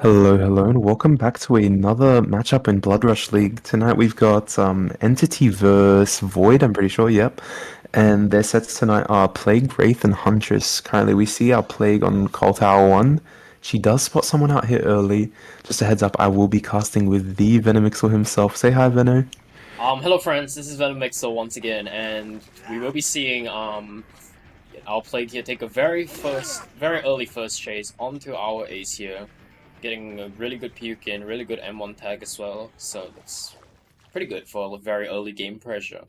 Hello, and welcome back to another matchup in Blood Rush League. Tonight we've got Entity vs Void, I'm pretty sure, yep. And their sets tonight are Plague, Wraith, and Huntress. Currently we see our Plague on Call Tower 1. She does spot someone out here early. Just a heads up, I will be casting with the Venomixel himself. Say hi, Veno. Hello friends, this is Venomixel once again, and we will be seeing our Plague here take a very early first chase onto our ace here, getting a really good puke in, really good M1 tag as well, so that's pretty good for a very early game pressure.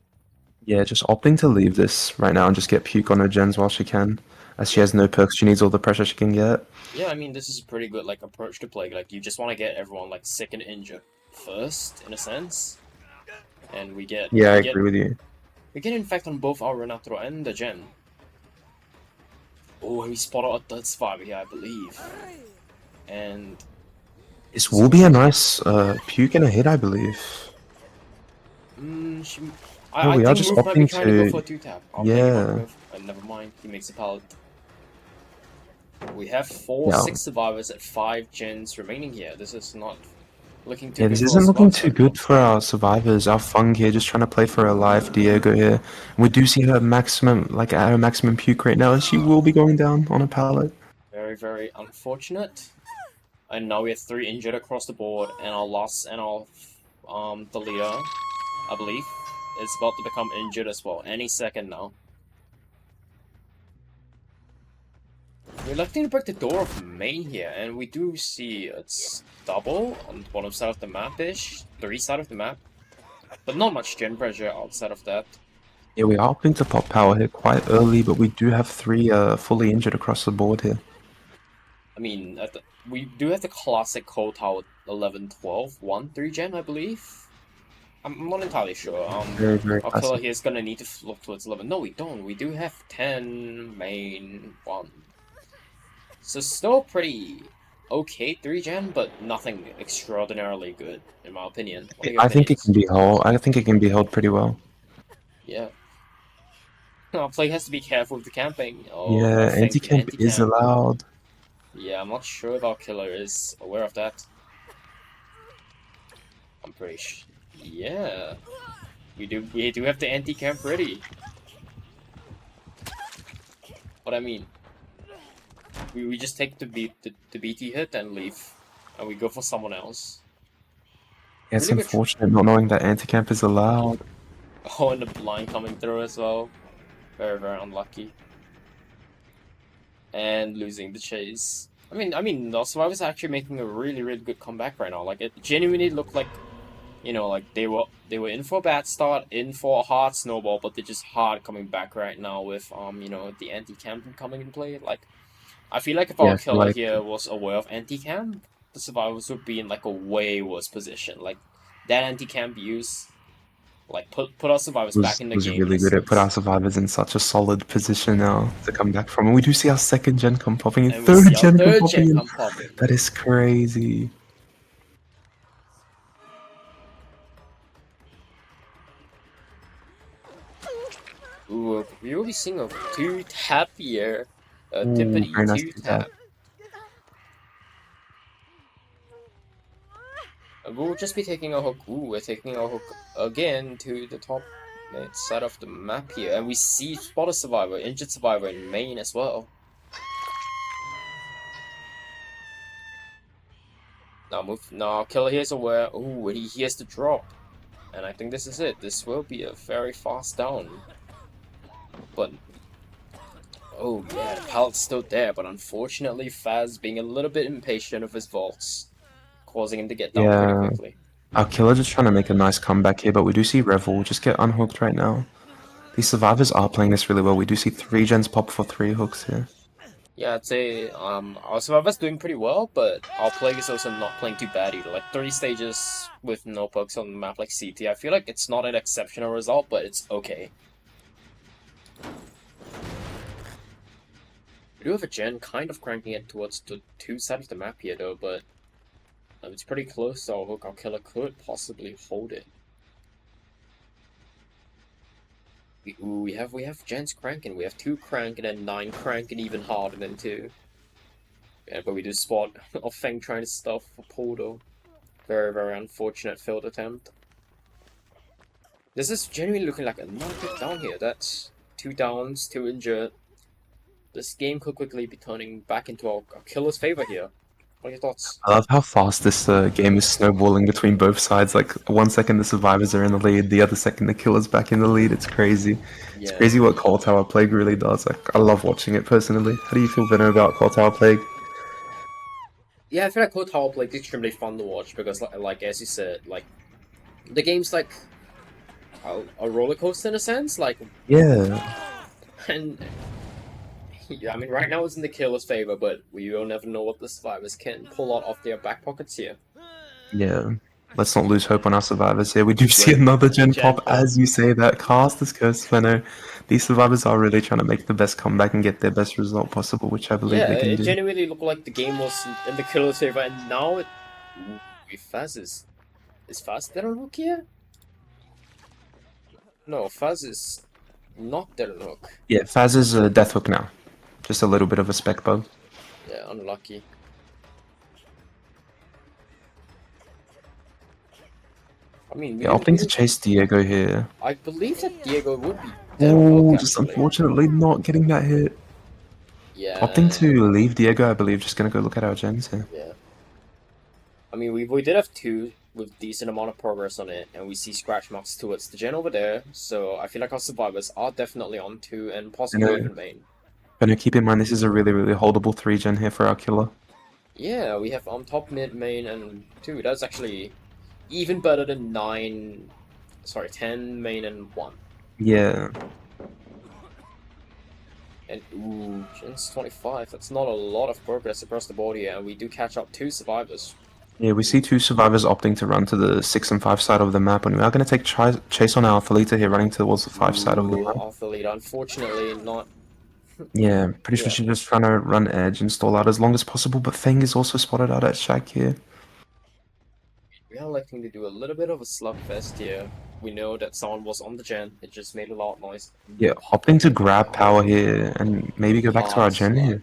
Yeah, just opting to leave this right now and just get Puke on her gens while she can. As she Yeah, has no perks, she needs all the pressure she can get. yeah, I mean this is a pretty good approach to Plague. Like you just want to get everyone sick and injured first, in a sense, and we get Yeah, I we get agree with you. we get infect on both our Renatro and the gen. Oh, we spotted a third survivor here, I believe. And This so will be a nice Puke and a hit, I believe. mm, she, No, I we are think just Move might be opting trying to go to. for a two tap. I'll play him on Yeah, go. Never mind, he makes a pallet. We have four, yeah, six survivors at 5 gens remaining here. This is not looking too yeah. good This for our isn't looking survivors too right now. good for our survivors. Our Fung here just trying to play for her life. Diego here. We do see her maximum, like at her maximum puke right now, and she will be going down on a pallet. Very, very unfortunate. And now we have 3 injured across the board, and our last and our the leader, I believe, is about to become injured as well any second now. We're looking to break the door of main here, and we do see it's double on the bottom side of the map-ish, 3 side of the map, but not much gen pressure outside of that. Yeah, we are opting to pop power here quite early, but we do have three fully injured across the board here. I mean, we do have the classic Cold Tower 11, 12, 1, 3 gen, I believe. I'm not entirely sure. Very, very Our killer classic. here is gonna need to look towards 11. No, we don't. We do have 10 main 1. So still pretty okay 3 gen, but nothing extraordinarily good, in my opinion. What are your I think it can opinions? be held. I think it can be held pretty well. Yeah. Our play has to be careful with the camping. Oh, Yeah, nothing anti-camp is anti-camp. allowed. Yeah, I'm not sure if our killer is aware of that. I'm pretty sure. Yeah, we do have the anti-camp ready. But I mean, we just take the BT hit and leave, and we go for someone else. Yeah, it's Really good. unfortunate not knowing that anti-camp is allowed. Oh, and the blind coming through as well. Very, very unlucky. And losing the chase. I mean, the survivors are actually making a really, really good comeback right now. Like it genuinely looked like, like they were in for a bad start, in for a hard snowball, but they're just hard coming back right now with the anti-camp coming in play. Like I feel like if Yeah, our I feel killer like here was aware of anti-camp, the survivors would be in like a way worse position. Like that anti-camp use, like put our survivors back in the was game in really a good. It put our sense. survivors in such a solid position now to come back from. And we do see our second gen come popping in, And we third see our gen come third popping gen in. come popping. That is crazy. Ooh, we will be seeing a 2 tap here. A Ooh, Tippity very nice 2 to tap. tap. We'll just be taking a hook. Ooh, we're taking our hook again to the top side of the map here. And we see Spot a Survivor, Injured Survivor in main as well. Now Killer here's aware. Ooh, he hears the drop. And I think this is it. This will be a very fast down. But oh yeah, the pallet's still there, but unfortunately Faz being a little bit impatient of his vaults, causing him to get down pretty Yeah, quickly. our killer just trying to make a nice comeback here, but we do see Revel just get unhooked right now. These survivors are playing this really well. We do see three gens pop for three hooks here. Yeah, I'd say our survivor's doing pretty well, but our plague is also not playing too bad either. Like 3 stages with no pokes on the map like CT. I feel like it's not an exceptional result, but it's okay. We do have a gen kind of cranking it towards the 2 side of the map here though, but it's pretty close, so our hook, our killer could possibly hold it. We have gens cranking. We have 2 cranking and 9 cranking even harder than 2. Yeah, but we do spot of Feng trying to stuff for Poldo. Very, very unfortunate failed attempt. This is genuinely looking like another big down here. That's 2 downs, 2 injured. This game could quickly be turning back into our killer's favor here. What are your thoughts? I love how fast this game is snowballing between both sides. Like 1 second the survivors are in the lead, the other second the killer's back in the lead. It's crazy. It's Yeah. crazy what Call Tower Plague really does. Like I love watching it personally. How do you feel, Benno, about Call Tower Plague? Yeah, I feel like Code Tower Play is extremely fun to watch because, like as you said, like the game's like a roller coaster in a sense. Like, Yeah, and yeah, I mean, right now it's in the killer's favor, but we will never know what the survivors can pull out of their back pockets here. yeah. Let's not lose hope on our survivors here. We do see Great another gen Gen pop Pop. as you say that. Cast is cursed, Benno. These survivors are really trying to make the best comeback and get their best result possible, which I believe Yeah, they can it do. genuinely looked like the game was in the killer's favor, and now it. Ooh, Faz is Faz dead on hook here? No, Faz is not dead on hook. Yeah, Faz is a death hook now. Just a little bit of a spec bug. Yeah, unlucky. I mean, Yeah, opting to chase Diego here. I believe that Diego would be dead on hook Oh, just actually. unfortunately not getting that hit. Opting Yeah, to leave Diego, I believe, just gonna go look at our gens here. yeah. I mean, we did have 2 with decent amount of progress on it, and we see scratch marks towards the gen over there. So I feel like our survivors are definitely on 2 and possibly even main. But no, keep in mind this is a really, really holdable 3 gen here for our killer. Yeah, we have on top, mid, main, and 2. That's actually even better than 9. Sorry, 10 main and 1. Yeah. And ooh, gen's 25. That's not a lot of progress across the board here, and we do catch up 2 survivors. Yeah, we see 2 survivors opting to run to the 6 and 5 side of the map, and we are going to take chase on our Thalita here, running towards the 5 side of the Ooh, map. off the lead. Unfortunately, not. Yeah, pretty sure Yeah, she's just trying to run edge and stall out as long as possible, but Feng is also spotted out at Shag here. we are electing to do a little bit of a slugfest here. We know that someone was on the gen. It just made a loud noise. Yeah, opting to grab power here and maybe go back to our Hard gen slug. here.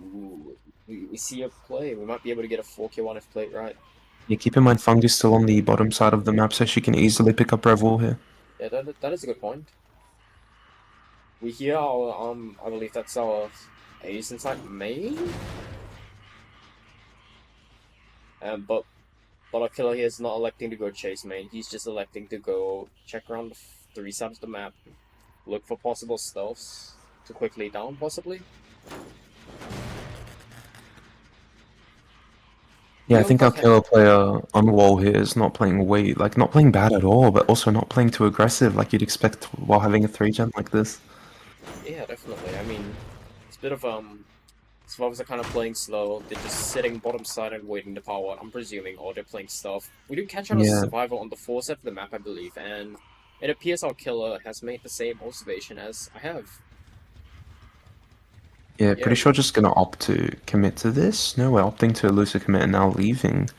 Ooh, we see a play. We might be able to get a 4K1 if played right. Yeah, keep in mind Feng is still on the bottom side of the map, so she can easily pick up Revol here. Yeah, that is a good point. We hear our I believe that's our ace inside main. But our killer here is not electing to go chase main. He's just electing to go check around the 3 sides of the map, look for possible stealths to quickly down, possibly. Yeah, I think our killer player on wall here is not playing not playing bad at all, but also not playing too aggressive like you'd expect while having a 3 gen like this. Yeah, definitely. I mean, it's a bit of survivors are kind of playing slow. They're just sitting bottom side and waiting to power out, I'm presuming, or they're playing stuff. We do catch out a Yeah, survivor on the 4 side of the map, I believe, and it appears our killer has made the same observation as I have. yeah, Yeah, pretty sure just gonna opt to commit to this. No, we're opting to lose a commit and now leaving.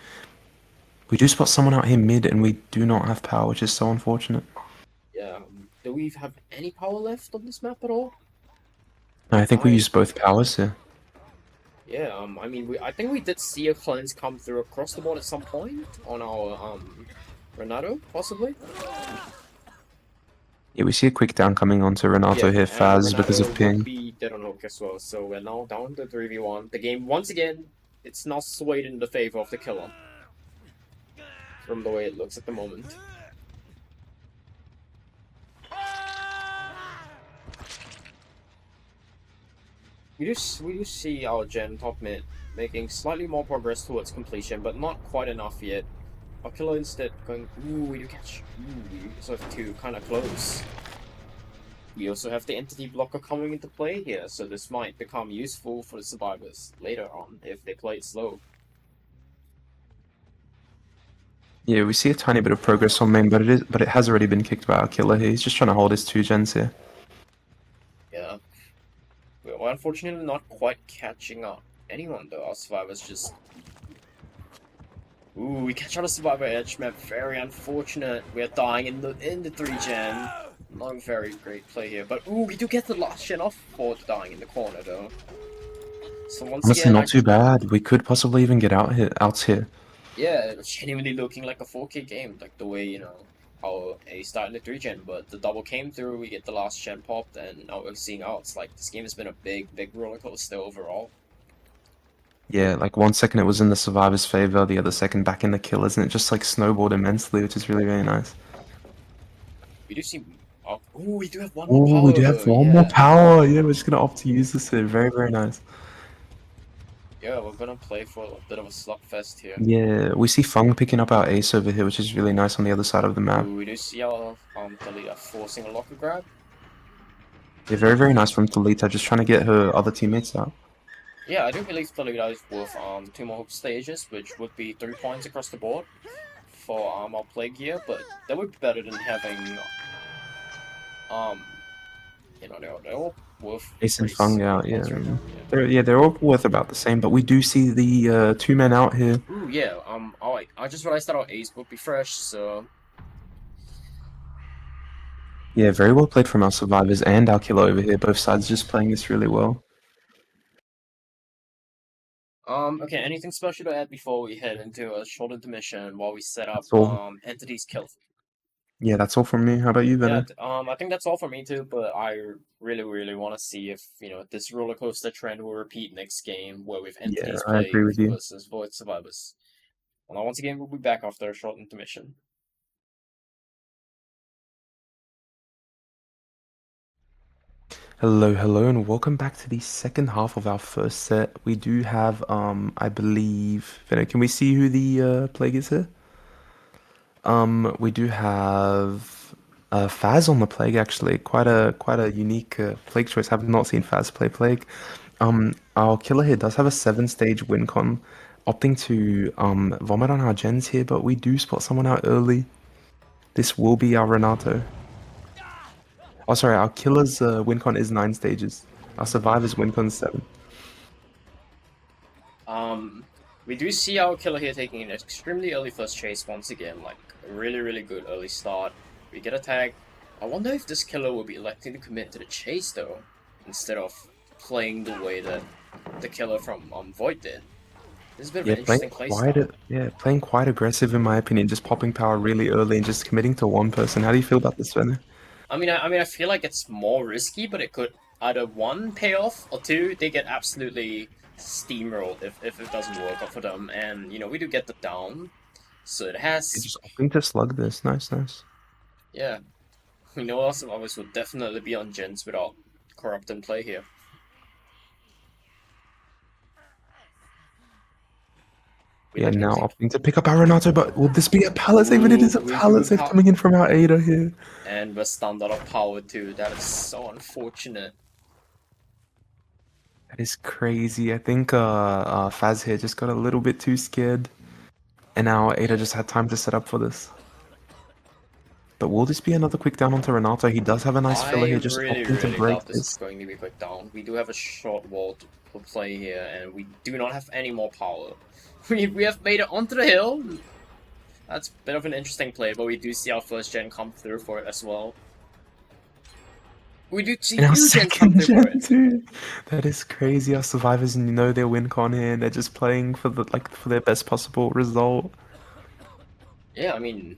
We do spot someone out here mid and we do not have power, which is so unfortunate. yeah. Do we have any power left on this map at all? No, I think we used both powers here. Yeah, I mean, I think we did see a cleanse come through across the board at some point on our, Renato, possibly? Yeah, we see a quick down coming onto Renato Yeah, here, and Faz, because Renato of would ping. be dead on hook as well, so we're now down to 3v1. The game, once again, it's not swayed in the favor of the killer. From the way it looks at the moment. We do see our gen top mid making slightly more progress towards completion, but not quite enough yet. Our killer instead going, ooh, we do catch. Ooh, we also have 2 kind of close. We also have the entity blocker coming into play here, so this might become useful for the survivors later on if they play it slow. Yeah, we see a tiny bit of progress on main, but it has already been kicked by our killer here. He's just trying to hold his 2 gens here. Yeah. We're unfortunately not quite catching up anyone though. Our survivors just... Ooh, we catch on a survivor edge map. Very unfortunate. We're dying in the 3 gen. Not a very great play here, but ooh, we do get the last gen off for dying in the corner though. So once Honestly, again, not too bad. We could possibly even get out here. yeah, it was genuinely looking like a 4K game, like the way, how A started the 3 gen, but the double came through, we get the last gen popped, and now we're seeing out. It's like this game has been a big roller coaster overall. Yeah, like 1 second it was in the survivor's favor, the other second back in the killers, and it just like snowballed immensely, which is really, really nice. We do see. Oh, ooh, we do have one more Oh, we power do have though, one more yeah. power. Yeah, we're just gonna opt to use this here. Very, very nice. Yeah, we're gonna play for a bit of a slugfest here. Yeah, we see Fung picking up our ace over here, which is really nice on the other side of the map. Ooh, we do see our Taliyah forcing a locker grab. Yeah, very, very nice from Talita, just trying to get her other teammates out. Yeah, I do believe Taliyah is worth 2 more stages, which would be 3 points across the board for our play gear, but that would be better than having um they're all worth Ace and pretty Fung good out, yeah. points right now. Yeah. They're all worth about the same, but we do see the two men out here. Ooh, yeah. I just realized that our Ace would be fresh, so Yeah, very well played from our survivors and our killer over here. Both sides just playing this really well. okay. Anything special to add before we head into a short intermission while we set up That's all. entities kill? Yeah, that's all from me. How about you, Yeah, Venno? I think that's all for me too. But I really want to see if this roller coaster trend will repeat next game, where with Yeah, entities I agree plague with you. versus void survivors. Well, now once again, we'll be back after a short intermission. Hello, hello, and welcome back to the second half of our first set. We do have, I believe, Venno, can we see who the plague is here? We do have Faz on the plague actually. Quite a unique plague choice. Have not seen Faz play plague. Our killer here does have a 7 stage win con, opting to vomit on our gens here, but we do spot someone out early. This will be our Renato. Oh, sorry, our killer's win con is 9 stages. Our survivor's win con is 7. We do see our killer here taking an extremely early first chase once again, like a really good early start. We get a tag. I wonder if this killer will be electing to commit to the chase though, instead of playing the way that the killer from Void did. This is a bit of Yeah, an interesting playstyle. playing quite aggressive in my opinion, just popping power really early and just committing to one person. How do you feel about this, Venner? I feel like it's more risky, but it could either one pay off or two they get absolutely steamrolled if it doesn't work out for them. And we do get the down, so it You're has. just opting to slug this. Nice, nice. Yeah, we know our survivors would definitely be on gens without corrupt in play here. We Yeah, definitely now think. opting to pick up our Renato, but will this be a palisade? But it is Ooh, a we do palisade coming in from our Ada here. and we're stunned out of power too. That is so unfortunate. That is crazy. I think Faz here just got a little bit too scared, and now Ada just had time to set up for this. But will this be another quick down onto Renato? He does have a nice filler I here, just opting to really break doubt this is this. going to be quick down. We do have a short wall to play here, and we do not have any more power. We have made it onto the hill. That's a bit of an interesting play, but we do see our first gen come through for it as well. We do see And our two gens come second through for gen it. too. That is crazy. Our survivors know their win con here, and they're just playing for for their best possible result. Yeah, the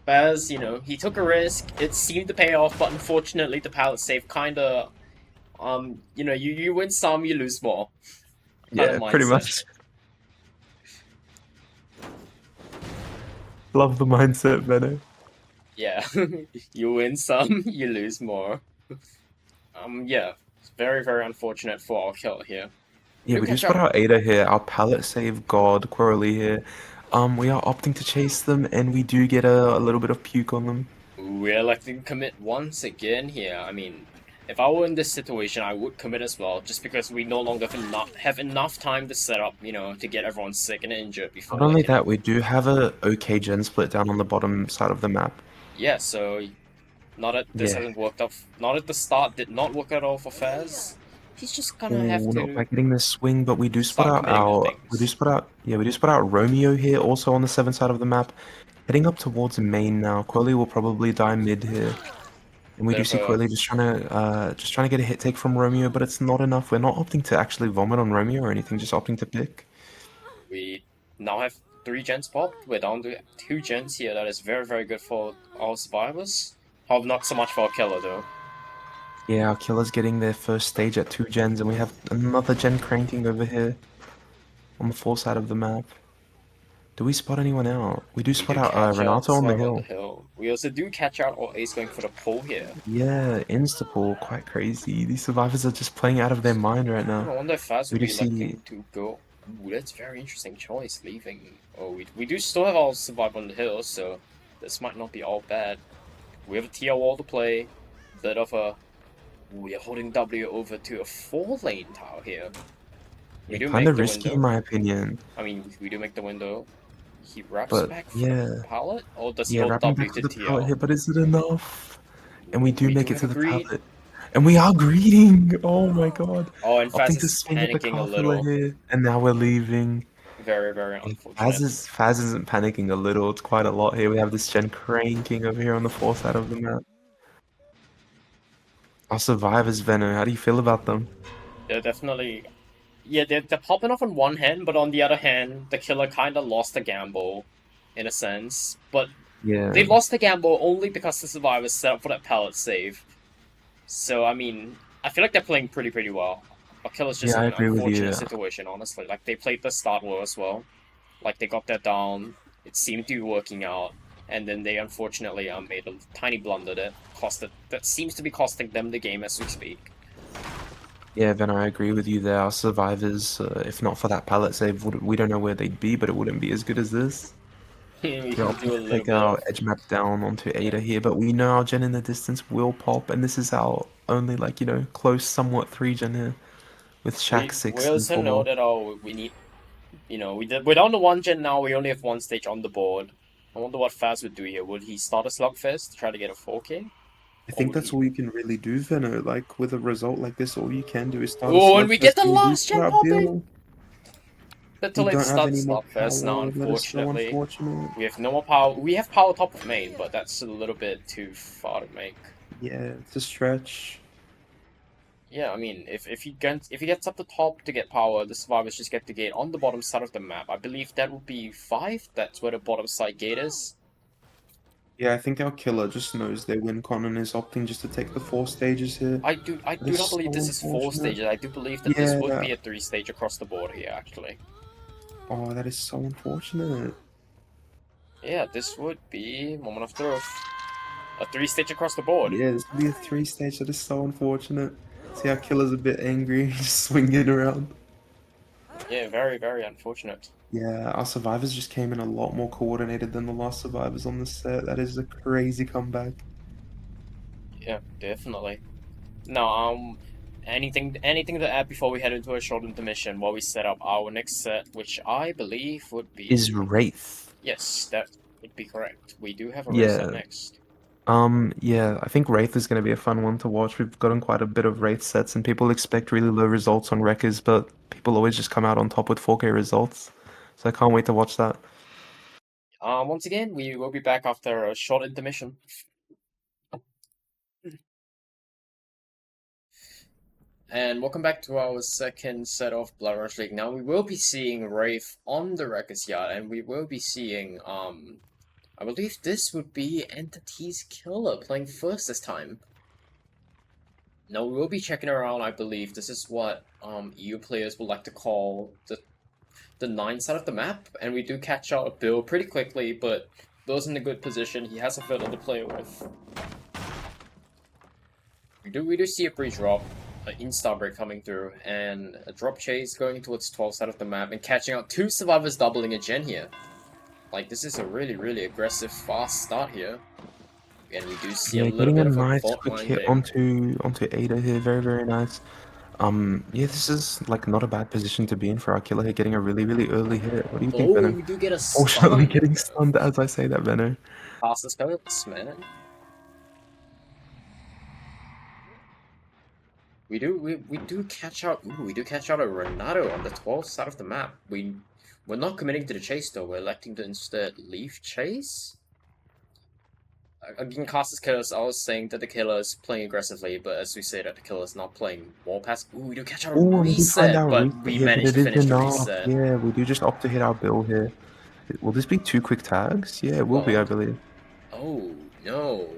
Baz, he took a risk. It seemed to pay off, but unfortunately, the pallet save kinda, you win some, you lose more, kind of Yeah, pretty mindset. much. Love the mindset, Benno. Yeah, you win some, you lose more. Yeah, it's very unfortunate for our kill here. We Yeah, do we do catch spot up. our Ada here, our pallet save God, Quarrelly here. We are opting to chase them, and we do get a little bit of puke on them. We're electing to commit once again here. If I were in this situation, I would commit as well, just because we no longer have enough time to set up, to get everyone sick and injured Not before, only that, we do have a okay gen split down on the bottom side of the map. yeah, so not that this Yeah. hasn't worked out, not at the start did not work at all for Faz. He's just gonna have Oh, not to quite getting this swing, but we do spot start out committing to things. we do spot out Romeo here, also on the 7 side of the map. Heading up towards main now. Quelly will probably die mid here. And we Bit do of see a Coily just trying to get a hit take from Romeo, but it's not enough. We're not opting to actually vomit on Romeo or anything, just opting to pick. we now have 3 gens popped. We're down to 2 gens here. That is very, very good for our survivors. Hope not so much for our killer though. Yeah, our killer's getting their first stage at 2 gens, and we have another gen cranking over here on the far side of the map. Do we spot anyone out? We do We spot do out catch out Renato on the Swerve on the hill. hill. We also do catch out our ace going for the pull here. Yeah, insta-pull, quite crazy. These survivors are just playing out of their mind right now. I wonder if Faz We would do be see, electing to go. Ooh, that's a very interesting choice, leaving. Oh, we do still have our survive on the hill, so this might not be all bad. We have a TR wall to play. Bit of a. We are holding W over to a 4-lane tower here. We yeah, do kind make of the risky in window. my opinion. I mean, we do make the window. He wraps But back for the yeah, pallet? Or does he yeah, hold wrapping W back to to the pallet TL? here, but is it enough? And we Ooh, do we do make it have to a the greed. pallet. And we are greeting! Oh my god. Oh, and Faz Opting to is swing at the panicking a car filler little. here, and now we're leaving. Very, very Yeah, unfortunate. Faz isn't panicking a little, it's quite a lot here. We have this gen cranking over here on the far side of the map. Our survivors, Venno, how do you feel about them? They're definitely. Yeah, they're popping off on one hand, but on the other hand, the killer kind of lost the gamble, in a sense. But they Yeah, lost the gamble only because the survivors set up for that pallet save. So, I mean, I feel like they're playing pretty well. Our killer's just yeah, in I an agree with unfortunate you. situation, honestly. Like, they played the start well as well. Like, they got that down. It seemed to be working out. And then they unfortunately made a tiny blunder that seems to be costing them the game as we speak. Yeah, Venno, I agree with you there. Our survivors, if not for that pallet save, we don't know where they'd be, but it wouldn't be as good as this. We We're can opting do a to little take bit our of. edge map down onto Yeah. Ada here, but we know our gen in the distance will pop, and this is our only, like, close, somewhat 3 gen here, with Shack We 6 and also know 4. that we need. We're down to 1 gen now. We only have 1 stage on the board. I wonder what Faz would do here. Would he start a slugfest to try to get a 4K, I or think would that's he? all you can really do, Venno. Like, with a result like this, all you can do is start a Oh, and we get slugfest the and we do last split gen out popping. Bill. Bit too We late to don't have start any more slugfest now. power. That is so Unfortunately, unfortunate. we have no more power. We have power top of main, but that's a little bit too far to make. Yeah, it's a stretch. Yeah, I mean, if he gets up the top to get power, the survivors just get the gate on the bottom side of the map. I believe that would be 5. That's where the bottom side gate is. Yeah, I think our killer just knows their win con and is opting just to take the 4 stages here. That I do not is believe so this is 4 unfortunate. stages. I do believe that this would Yeah. be a 3 stage across the board here, actually. Oh, that is so unfortunate. Yeah, this would be moment of truth. A 3 stage across the board. Yeah, this would be a 3 stage. That is so unfortunate. See, our killer's a bit angry, just swinging around. Yeah, very, very unfortunate. Yeah, our survivors just came in a lot more coordinated than the last survivors on the set. That is a crazy comeback. Yeah, definitely. Now, anything to add before we head into a short intermission while we set up our next set, which I believe would Is be. Wraith. Yes, that would be correct. We do have a race set Yeah. next. Yeah, I think Wraith is going to be a fun one to watch. We've gotten quite a bit of Wraith sets, and people expect really low results on Wreckers, but people always just come out on top with 4K results. So I can't wait to watch that. Once again, we will be back after a short intermission. And welcome back to our second set of Blood Rush League. Now we will be seeing Wraith on the Wreckers Yard, and we will be seeing I believe this would be Entity's Killer playing first this time. Now we will be checking around. I believe this is what EU players would like to call the 9 side of the map, and we do catch out Bill pretty quickly, but Bill's in a good position. He has a fiddle to play with. We do see a breach drop, an insta break coming through, and a drop chase going towards 12 side of the map and catching out 2 survivors doubling a gen here. Like, this is a really, really aggressive, fast start here. And we do see a Yeah, little getting a bit of a nice fault quick line hit there. onto Ada here, very, very nice. Yeah, this is like not a bad position to be in for our killer here, getting a really, really early hit. What do you think, Oh, Venom? we do get a Fortunately, stun! getting stunned as I say that, Venom. Past the scopes, man. We do catch out. Ooh, we do catch out a Renato on the 12th side of the map. We're not committing to the chase though. We're electing to instead leave chase. Again, cast killers. I was saying that the killer is playing aggressively, but as we say that the killer is not playing more pass. Ooh, we do catch out a Oh, and we do find reset, our but reset we here, but managed it to is finish the enough. reset. Yeah, we do just opt to hit our bill here. Will this be 2 quick tags? Yeah, it will be, I Well, believe. oh no.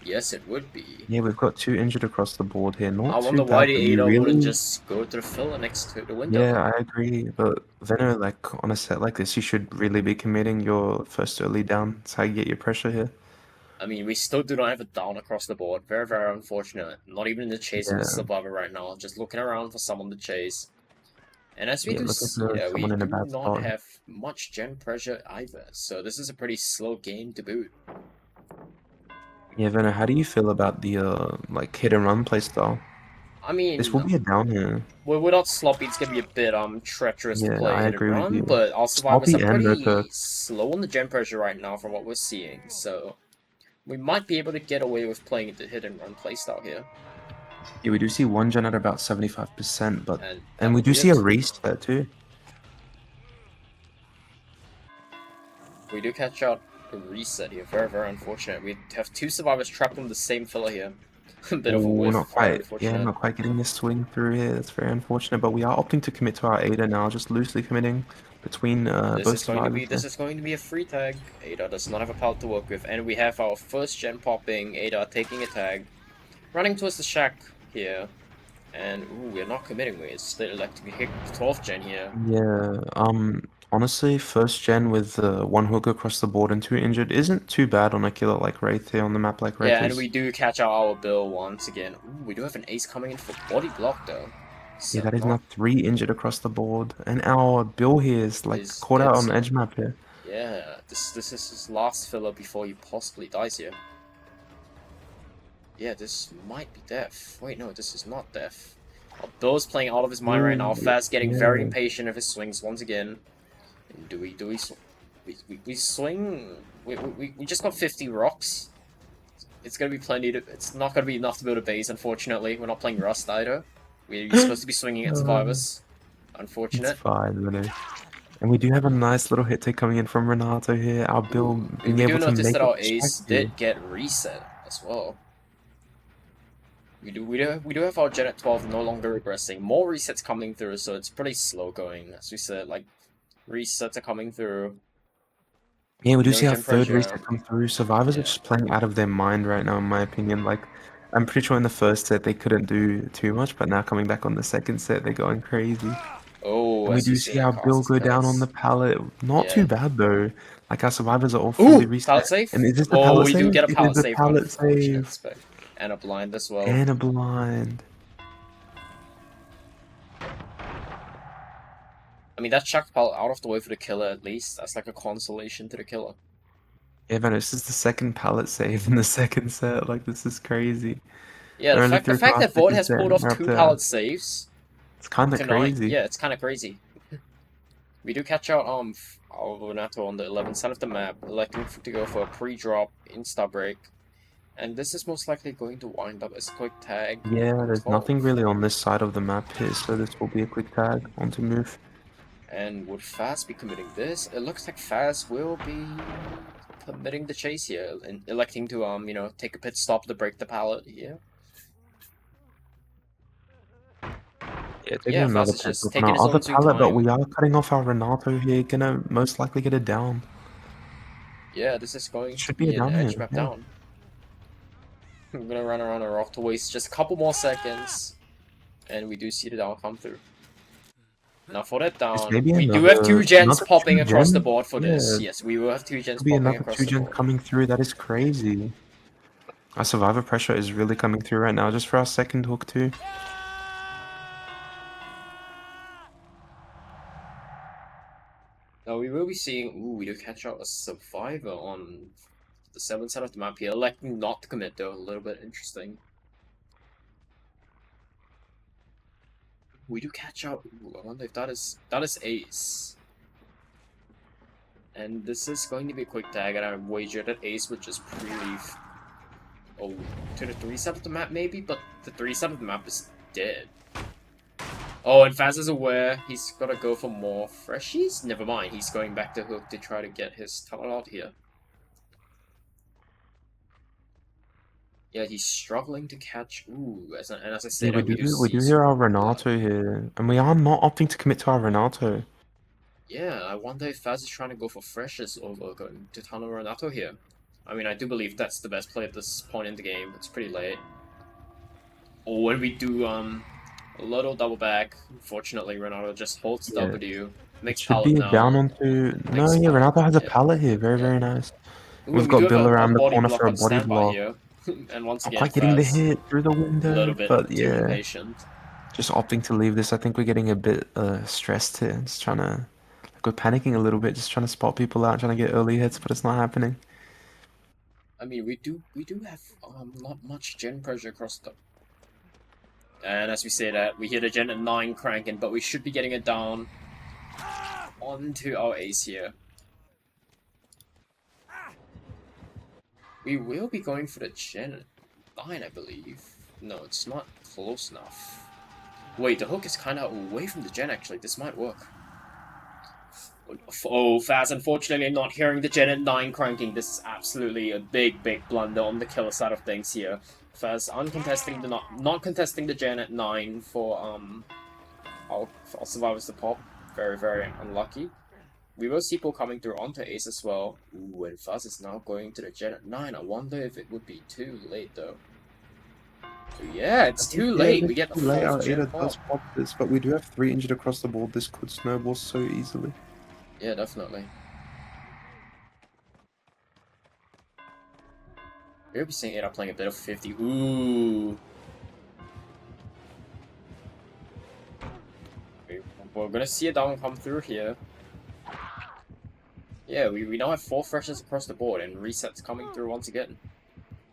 Yes, it would be. Yeah, we've got 2 injured across the board here. I Not too wonder why bad, the but you Ada wouldn't really... just go to the filler next to the window. Yeah, I agree. But Venno, like, on a set like this, you should really be committing your first early down. That's how you get your pressure here. I mean, we still do not have a down across the board. Very, very unfortunate. Not even in the chase of a Yeah, survivor right now. Just looking around for someone to chase. And as we yeah, do looking see for there, we someone in a do bad not spot. have much gen pressure either. So this is a pretty slow game to boot. Yeah, Venno, how do you feel about the, like, hit and run playstyle? I This mean, will be a down here. without sloppy, it's gonna be a bit treacherous to Yeah, play I hit and agree with run. you. But our survivors are Sloppy and no pretty perk. slow on the gen pressure right now from what we're seeing. So we might be able to get away with playing the hit and run playstyle here. Yeah, we do see one gen at about 75%, but And that and we would do be see a it. reset too. We do catch out a reset here. Very, very unfortunate. We have 2 survivors trapped in the same filler here. A bit of a Oh, whiff. not Very quite. Yeah, unfortunate. not quite getting this swing through here. That's very unfortunate. But we are opting to commit to our Ada now, just loosely committing between both survivors This here. is going to be a free tag. Ada does not have a pallet to work with, and we have our first gen popping. Ada taking a tag, running towards the shack here, and ooh, we're not committing. We're still electing to hit the 12th gen here. Yeah, honestly, first gen with one hook across the board and 2 injured isn't too bad on a killer like Wraith here, on the map like Yeah, Wraith and is. we do catch out our bill once again. Ooh, we do have an ace coming in for body block though, Yeah, so that is now not 3 injured across the board. And our Bill here is like is caught dead out on soon. edge map here. Yeah, this is his last filler before he possibly dies here. Yeah, this might be death. Wait, no, this is not death. Bill's playing out of his mind right Ooh, now. Fast getting very yeah. impatient of his swings once again. And we swing? We just got 50 rocks. It's gonna be plenty to. It's not gonna be enough to build a base, unfortunately. We're not playing Rust either. We're supposed to be swinging at Uh, survivors. it's Unfortunate. fine, really. And we do have a nice little hit take coming in from Renato here. Our Bill Ooh, being we do able to notice make that it our strike ace here. did get reset as well. We do have our gen at 12 no longer regressing. More resets coming through, so it's pretty slow going. As we said, like resets are coming through. Yeah, we do No see our gen third pressure. reset come through. Survivors are Yeah. just playing out of their mind right now, in my opinion. Like, I'm pretty sure in the first set they couldn't do too much, but now coming back on the second set, they're going crazy. Oh, And we as you do see see that our cost Bill is go down on the killers. pallet. Not too Yeah. bad though. Like our survivors are all fully Ooh, reset. pallet save. And is this the Oh, pallet we do save? get a It is pallet the save. pallet Unfortunate, save. and a blind as well. And a blind. I mean, that chucked pallet out of the way for the killer at least. That's like a consolation to the killer. Yeah, man, this is the second pallet save in the second set. Like, this is crazy. Yeah, We're only the through to fact our that Void second has set pulled and off we're up 2 there. pallet saves It's kind of tonight. crazy. Yeah, it's kind of crazy. We do catch out our Renato on the 11th side of the map, electing to go for a pre-drop insta break, and this is most likely going to wind up as a quick tag Yeah, on there's nothing 12. really on this side of the map here, so this will be a quick tag on to move. And would Faz be committing this? It looks like Faz will be committing the chase here and electing to take a pit stop to break the pallet here. Yeah, taking Yeah, Faz another is pet just look on taking our his other own sweet pallet, but time. we are cutting off our Renato here. Gonna most likely get it down. Yeah, this is going to Should be a be an down edge here, map yeah. down. I'm gonna run around a rock to waste just a couple more seconds, and we do see the down come through. Now for that This down, may be we do have 2 gens another popping two across the gen. board for this. Yeah, Yes, we will have 2 gens could be popping another across two the gen board. coming through. That is crazy. Our survivor pressure is really coming through right now, just for our second hook too. Now we will be seeing, ooh, we do catch out a survivor on the 7th side of the map here, electing not to commit though, a little bit interesting. We do catch out, ooh, I wonder if that is Ace. And this is going to be a quick tag, and I wager that Ace would just pre-leave, oh, to the 3 side of the map maybe, but the 3 side of the map is dead. Oh, and Faz is aware he's gotta go for more freshies? Never mind, he's going back to Hook to try to get his talent out here. Yeah, he's struggling to catch. Ooh, and as I Yeah, said, we do we see do some hear our blood. Renato here, and we are not opting to commit to our Renato. Yeah, I wonder if Faz is trying to go for freshes over going to Tano Renato here. I mean, I do believe that's the best play at this point in the game. It's pretty late. Or when we do a little double back, unfortunately Renato just holds Yeah, W, it makes should pallet be a down now, onto. No, makes yeah, pallet. Renato has a Yeah, pallet here. Very, yeah. very nice. Ooh, We've and we do got have Bill a around the body corner for block a on body standby block. here. And once Not again, quite getting the Faz, hit through the a window, little bit but too yeah, impatient. just opting to leave this. I think we're getting a bit stressed here. Just trying to, like, we're panicking a little bit, just trying to spot people out, trying to get early hits, but it's not happening. I mean, we do have not much gen pressure across the. And as we say that, we hit a gen at 9 cranking, but we should be getting it down onto our ace here. We will be going for the gen at 9, I believe. No, it's not close enough. Wait, the hook is kind of away from the gen, actually. This might work. Oh, Faz, unfortunately, not hearing the gen at 9 cranking. This is absolutely a big, big blunder on the killer side of things here. Faz uncontesting the not contesting the gen at 9 for our survivors to pop. Very, very unlucky. We will see people coming through onto ace as well. Ooh, and Faz is now going to the gen at 9. I wonder if it would be too late though. Yeah, I it's think, too yeah, late. this We get the could lay fourth our gen Ada does pop. pop this, but we do have 3 injured across the board. This could snowball so easily. Yeah, definitely. We'll be seeing Ada playing a bit of 50. Ooh. We're gonna see a down come through here. Yeah, we now have 4 freshes across the board and resets coming through once again.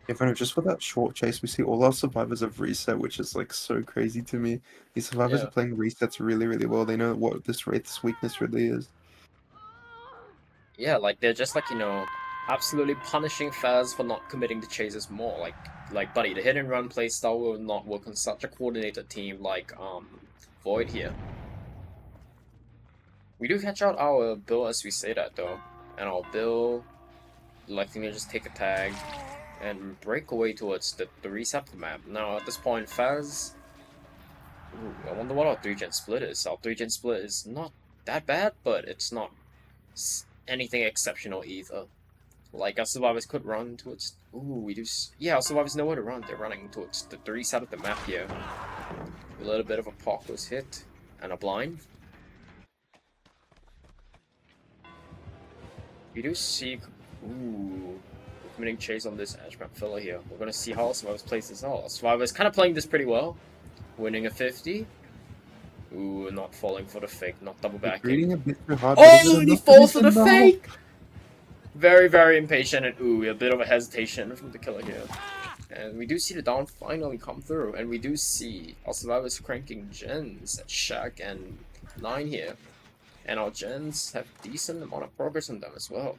If I know, just for that short chase, we see all our survivors have reset, which is like so crazy to me. These survivors are Yeah. playing resets really, really well. They know what this Wraith's weakness really is. Yeah, like they're just like, absolutely punishing Faz for not committing the chases more. Like buddy, the hit and run playstyle will not work on such a coordinated team like Void here. We do catch out our Bill as we say that though. And our Bill electing to just take a tag and break away towards the reset map. Now at this point, Faz. Ooh, I wonder what our 3-gen split is. Our 3-gen split is not that bad, but it's not anything exceptional either. Like, our survivors could run towards. Ooh, we do. Yeah, our survivors know where to run. They're running towards the reset of the map here. A little bit of a pop was hit, and a blind. We do see. Ooh. Committing chase on this edge map filler here. We're gonna see how our survivors plays this out. Our survivors kind of playing this pretty well. Winning a 50. Ooh, not falling for the fake, not double They're backing. greeting a bit too hard, but is it Oh, and he enough? It falls is for the enough! fake! Very, very impatient, and ooh, a bit of a hesitation from the killer here. And we do see the down finally come through, and we do see our survivors cranking gens at Shack and 9 here. And our gens have decent amount of progress on them as well.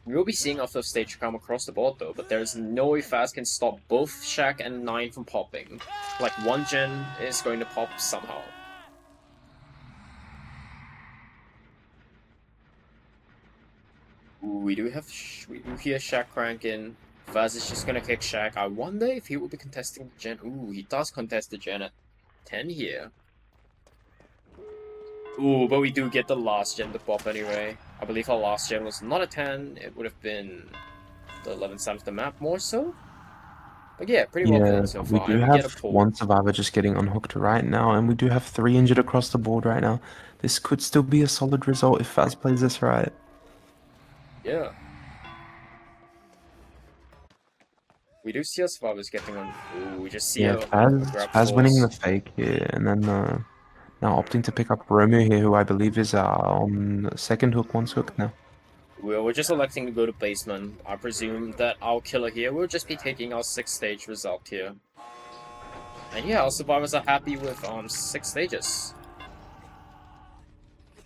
We will be seeing our first stage come across the board though, but there's no way Fast can stop both Shack and 9 from popping. Like, one gen is going to pop somehow. Ooh, we do hear Shaq cranking. Faz is just gonna kick Shaq. I wonder if he will be contesting the gen. Ooh, he does contest the gen at 10 here. Ooh, but we do get the last gen to pop anyway. I believe our last gen was not a 10. It would have been the 11th side of the map more so. But yeah, pretty well Yeah, played so but we far. do And we get a have pull. one survivor just getting unhooked right now, and we do have 3 injured across the board right now. This could still be a solid result if Faz plays this right. Yeah. We do see our survivors getting on. Ooh, we just see Yeah, a grab Faz winning the force. fake here, and then now opting to pick up Romeo here, who I believe is on second hook, once hooked now. We're just electing to go to basement. I presume that our killer here will just be taking our 6th stage result here. And yeah, our survivors are happy with 6 stages.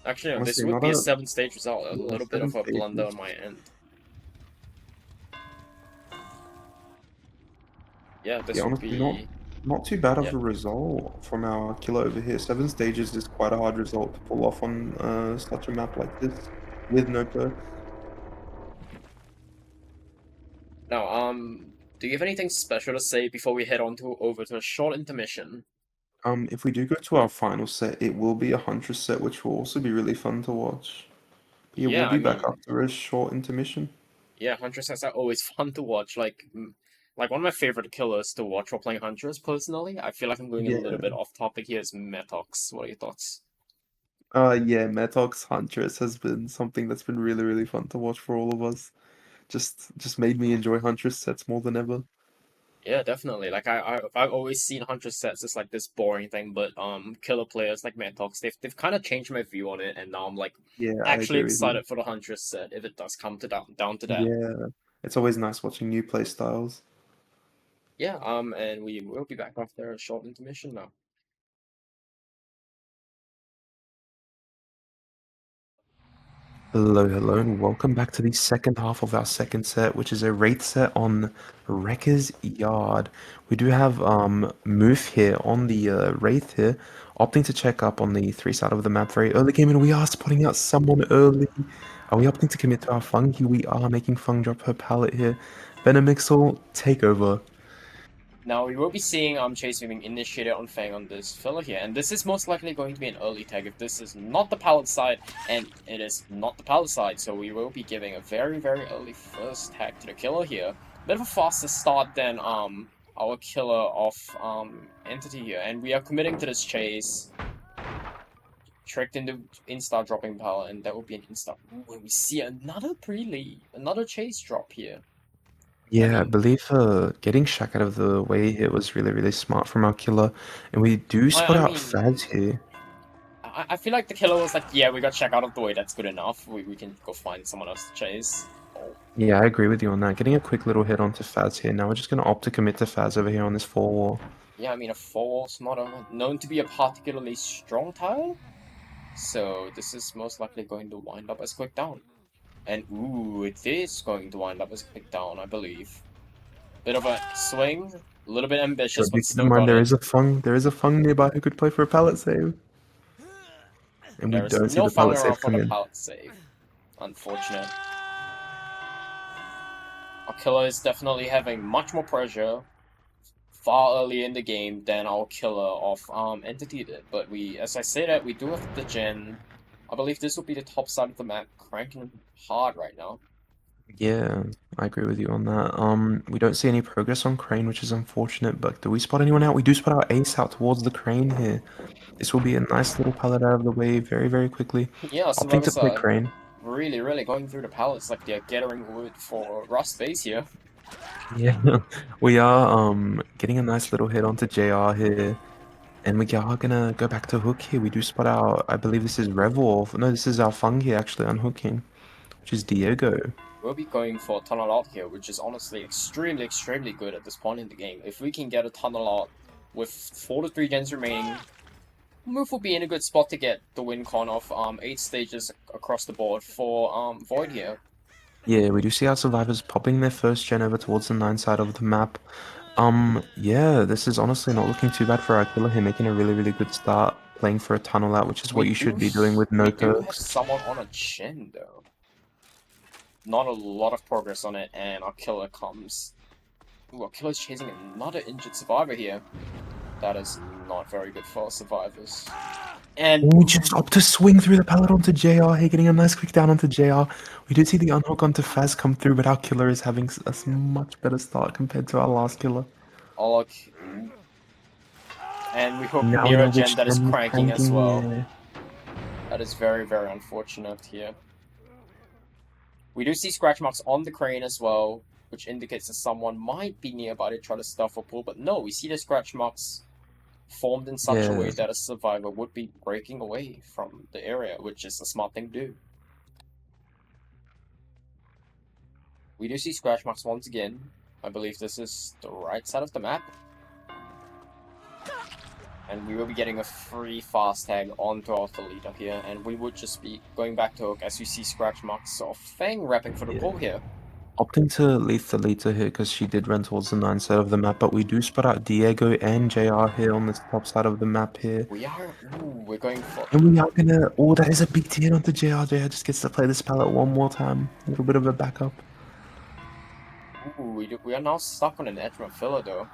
Actually, no, this Honestly, would not be a a 7th stage result. A yeah, little bit 7 of a blunder stages. on my end. Yeah, Yeah, this would honestly, be. not too bad Yeah. of a result from our killer over here. 7 stages is quite a hard result to pull off on such a map like this with no perk. Now, do you have anything special to say before we head on to over to a short intermission? If we do go to our final set, it will be a Huntress set, which will also be really fun to watch. But yeah, we'll Yeah, I be back mean, after a short intermission. yeah, Huntress are always fun to watch. Like one of my favorite killers to watch while playing Huntress. Personally, I feel like I'm going a little bit Yeah. off topic here. Is Metox? What are your thoughts? Yeah, Metox Huntress has been something that's been really, really fun to watch for all of us. Just made me enjoy Huntress sets more than ever. Yeah, definitely. Like I've always seen Huntress sets as like this boring thing, but killer players like Metox, they've kind of changed my view on it, and now I'm like Yeah, I actually agree with you. excited for the Huntress set if it does come to down to that. Yeah, it's always nice watching new play styles. Yeah, and we will be back after a short intermission now. Hello, hello, and welcome back to the second half of our second set, which is a Wraith set on Wrecker's Yard. We do have Moof here on the Wraith here, opting to check up on the three side of the map very early game, and we are spotting out someone early. Are we opting to commit to our Fung? Here we are making Fung drop her pallet here. Venomixel, take over. Now we will be seeing Chase being initiated on Fang on this filler here, and this is most likely going to be an early tag if this is not the pallet side, and it is not the pallet side, so we will be giving a very, very early first tag to the killer here. Bit of a faster start than our killer of entity here, and we are committing to this chase. Tricked into insta dropping pallet, and that will be an insta. Ooh, and we see another chase drop here. I Yeah, I mean, believe getting Shaq out of the way here was really, really smart from our killer. And we do I, spot I out mean, Faz here. I feel like the killer was like, yeah, we got Shaq out of the way, that's good enough. We can go find someone else to chase. Oh. Yeah, I agree with you on that. Getting a quick little hit onto Faz here. Now we're just going to opt to commit to Faz over here on this 4 wall. Yeah, I mean, a 4-wall's not known to be a particularly strong tile, so this is most likely going to wind up as quick down. And ooh, it is going to wind up as quick down, I believe. Bit of a swing, a little bit ambitious, But do but keep in still mind got it. there is a Fung nearby who could play for a pallet save. And we There is don't see no the pallet founder save for come the in. pallet save. Unfortunate. Our killer is definitely having much more pressure far earlier in the game than our killer of entity did. But as I say that, we do have the gen. I believe this will be the top side of the map, cranking hard right now. Yeah, I agree with you on that. We don't see any progress on Crane, which is unfortunate, but do we spot anyone out? We do spot our ace out towards the Crane here. This will be a nice little pallet out of the way very, very quickly. Yeah, Opting to survivors play are Crane. really, really going through the pallets like they're gathering wood for Rust base here. Yeah, we are getting a nice little hit onto JR here. And we are gonna go back to Hook here. We do spot our, I believe this is Revolve. No, this is our Fungi actually unhooking, which is Diego. We'll be going for tunnel out here, which is honestly extremely, extremely good at this point in the game. If we can get a tunnel out with 4 to 3 gens remaining, Move will be in a good spot to get the win con of 8 stages across the board for Void here. Yeah, we do see our survivors popping their first gen over towards the 9 side of the map. Yeah, this is honestly not looking too bad for our killer here, making a really, really good start, playing for a tunnel out, which is what you should be doing with no We do have perks. someone on a gen though. Not a lot of progress on it, and our killer comes. Ooh, our killer's chasing another injured survivor here. That is not very good for survivors. And We just opt to swing through the pallet onto JR here, getting a nice quick down onto JR. We did see the unhook onto Faz come through, but our killer is having a much better start compared to our last killer. Alok, and we hook Now we near know a gen which that is gen is cranking as cranking, well. yeah. That is very, very unfortunate here. We do see scratch marks on the crane as well, which indicates that someone might be nearby to try to stuff or pull, but no, we see the scratch marks formed in such a Yeah, way that a survivor would be breaking away from the area, which is a smart thing to do. We do see scratch marks once again. I believe this is the right side of the map. And we will be getting a free fast tag onto our leader here, and we would just be going back to Hook as we see scratch marks of Fang wrapping for the yeah. pull here. Opting to leave the leader here because she did run towards the 9 side of the map, but we do spot out Diego and JR here on this top side of the map here. We're going for. And we are gonna, oh, that is a big hit onto JR. JR just gets to play this palette one more time. A little bit of a backup. Ooh, we are now stuck on an Edgemont filler though,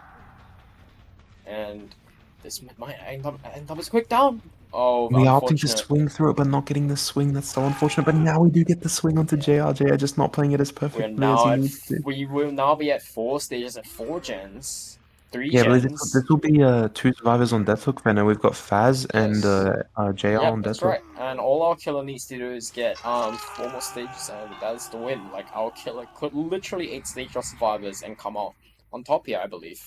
and this might end up as quick down. Oh, We are opting to unfortunate. swing through it, but not getting the swing. That's so unfortunate. But now we do get the swing onto JR. JR just not playing it as We're perfectly as now he at needs to. we will now be at 4 stages at 4 gens, three Yeah, I believe this gens. will be two survivors on Deathhook right now. We've got Faz and Yes. JR Yep, on that's Deathhook. right. And all our killer needs to do is get 4 more stages, and that's the win. Like our killer could literally 8 stage of survivors and come out on top here, I believe.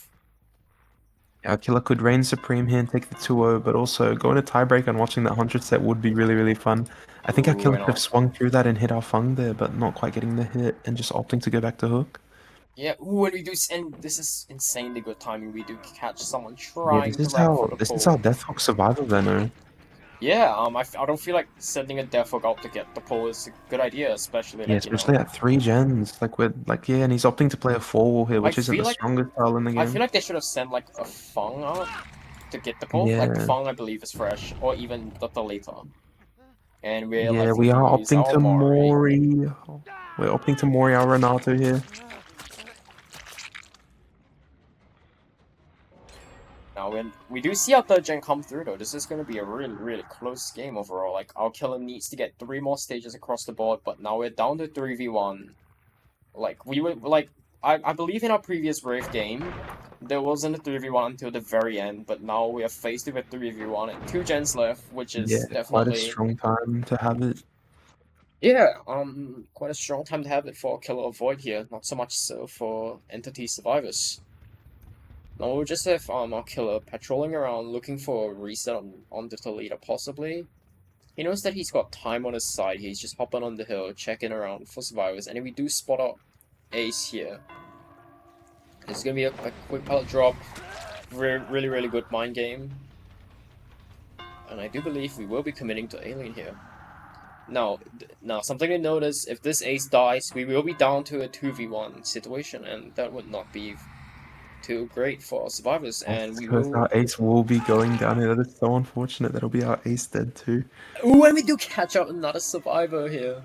Our killer could reign supreme here and take the 2-0, but also going to tiebreak and watching that 100 set would be really, really fun. I think our Ooh, killer and could have swung through that and hit our Fung there, but not quite getting the hit and just opting to go back to hook. yeah, ooh, and we do, and this is insanely good timing. We do catch someone Yeah, trying to rap for the this is our pull. Deathhook survivor then. Yeah, I don't feel like sending a death hook out to get the pull is a good idea, especially Yeah, like, you know. especially at 3 gens. Like we're like yeah, and he's opting to play a 4 wall here, I which isn't feel the like strongest style in the I feel game. like they should have sent like a Fung out to get the pull. Like Yeah. Fung, I believe, is fresh, or even the later. And we're Yeah, electing we to are use opting our to Mori. Mori. We're opting to Mori our Renato here. Now, when we do see our 3rd gen come through, though, this is going to be a really, really close game overall. Like, our killer needs to get 3 more stages across the board, but now we're down to 3v1. Like, we were, like, I believe in our previous Wraith game, there wasn't a 3v1 until the very end, but now we are faced with a 3v1 and 2 gens left, which Yeah, is quite a definitely, strong time to have it. yeah, quite a strong time to have it for Killer Void here, not so much so for Entity Survivors. Now we'll just have our killer patrolling around looking for a reset on the leader possibly. He knows that he's got time on his side. He's just hopping on the hill, checking around for survivors, and if we do spot out Ace here, it's gonna be a quick pallet drop. Really, really good mind game. And I do believe we will be committing to Alien here. Now, something to notice, if this Ace dies, we will be down to a 2v1 situation, and that would not be too great for our survivors, and That's we because will. our ace will be going down here. That is so unfortunate. That'll be our ace dead too. Ooh, and we do catch out another survivor here.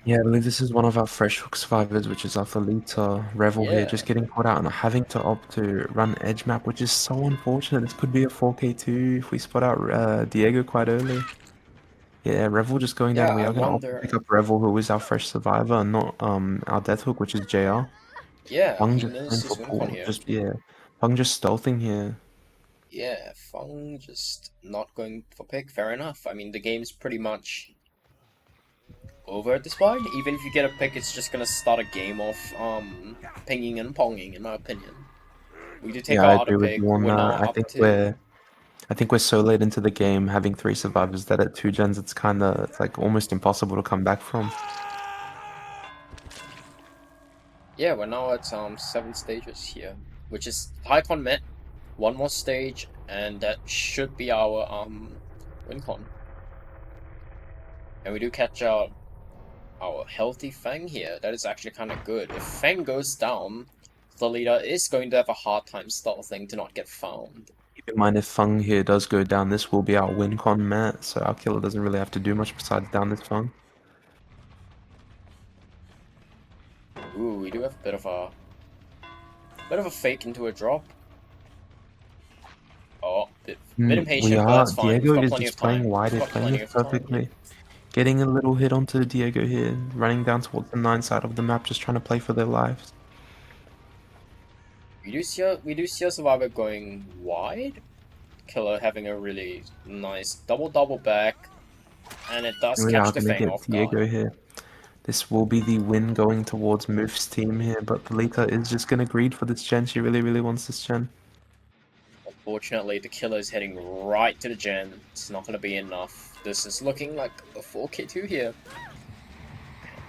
Yeah, I believe this is one of our fresh hook survivors, which is our Thalita Revel here, Yeah. just getting caught out and having to opt to run edge map, which is so unfortunate. This could be a 4K2 if we spot out Diego quite early. Yeah, Revel just going down, Yeah, and we I are going to opt to pick wonder. up Revel, who is our fresh survivor, and not our death hook, which is JR. Yeah, Pung he just knows going his for win con pool, here. just yeah, Pung just stealthing here. Yeah, Feng just not going for pick. Fair enough. I mean, the game's pretty much over at this point. Even if you get a pick, it's just gonna start a game of pinging and ponging, in my opinion. We do take Yeah, I our other agree with pick. you on We're now that. up to. I think we're so late into the game, having 3 survivors that at 2 gens, it's like almost impossible to come back from. Yeah, we're now at 7 stages here, which is high con met. 1 more stage, and that should be our win con. And we do catch out our healthy Fang here. That is actually kind of good. If Fang goes down, the leader is going to have a hard time stealthing to not get found. Keep in mind if Fung here does go down, this will be our win con mat, so our killer doesn't really have to do much besides down this Fung. Ooh, we do have a bit of a fake into a drop. Oh, bit We impatient, but are. that's fine. We've Diego got is plenty of just playing time. wide We've here, got playing plenty this of time here. perfectly. Getting a little hit onto Diego here, running down towards the 9 side of the map, just trying to play for their lives. We do see a survivor going wide. Killer having a really nice double back, and it does We catch are the going to Fang get off guard. Diego here. This will be the win going towards Moof's team here, but Thalita is just going to greed for this gen. She really, really wants this gen. Unfortunately, the killer is heading right to the gen. It's not going to be enough. This is looking like a 4K2 here.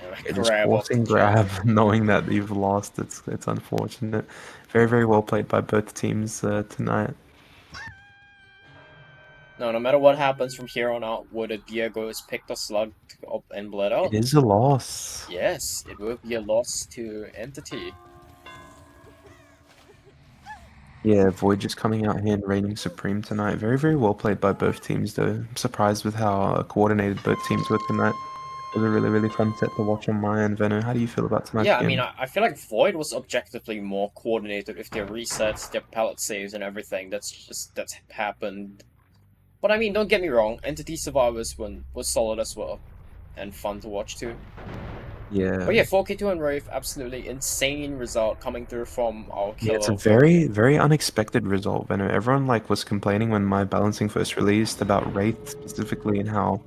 And a Yeah, just grab off the forcing gen. grab, knowing that you've lost. It's unfortunate. Very, very well played by both teams tonight. No matter what happens from here on out, whether Diego is picked or slugged up and bled It out, is a loss. yes, it will be a loss to Entity. Yeah, Void just coming out here and reigning supreme tonight. Very, very well played by both teams, though. I'm surprised with how coordinated both teams were tonight. was a really, really fun set to watch on my end, Venno. How do you feel about tonight's Yeah, I mean, game? I feel like Void was objectively more coordinated with their resets, their pallet saves, and everything. That's happened. But I mean, don't get me wrong, Entity Survivors was solid as well, and fun to watch too. But Yeah. yeah, 4K2 and Wraith, absolutely insane result coming through from our Yeah, it's a killer very, Void. very unexpected result, Venno. Everyone like was complaining when my balancing first released about Wraith specifically and how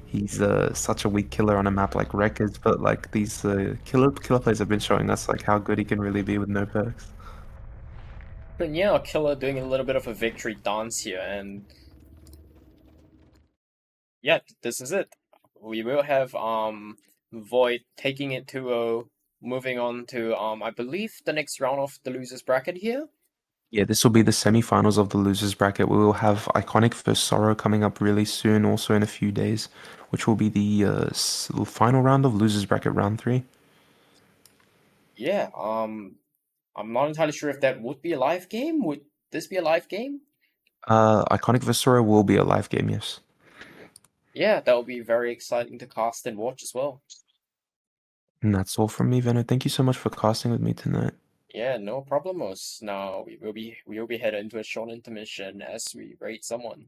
he's such a weak killer on a map like Wreckers, but like these killer plays have been showing us like how good he can really be with no perks. And yeah, our killer doing a little bit of a victory dance here, and yeah, this is it. We will have Void taking it 2-0, moving on to I believe the next round of the losers bracket here. Yeah, this will be the semi-finals of the losers bracket. We will have Iconic vs Sorrow coming up really soon, also in a few days, which will be the final round of losers bracket round three. Yeah, I'm not entirely sure if that would be a live game. Would this be a live game? Iconic vs Sorrow will be a live game, yes. Yeah, that would be very exciting to cast and watch as well. And that's all from me, Venno. Thank you so much for casting with me tonight. Yeah, no problemos. Now we will be headed into a short intermission as we rate someone.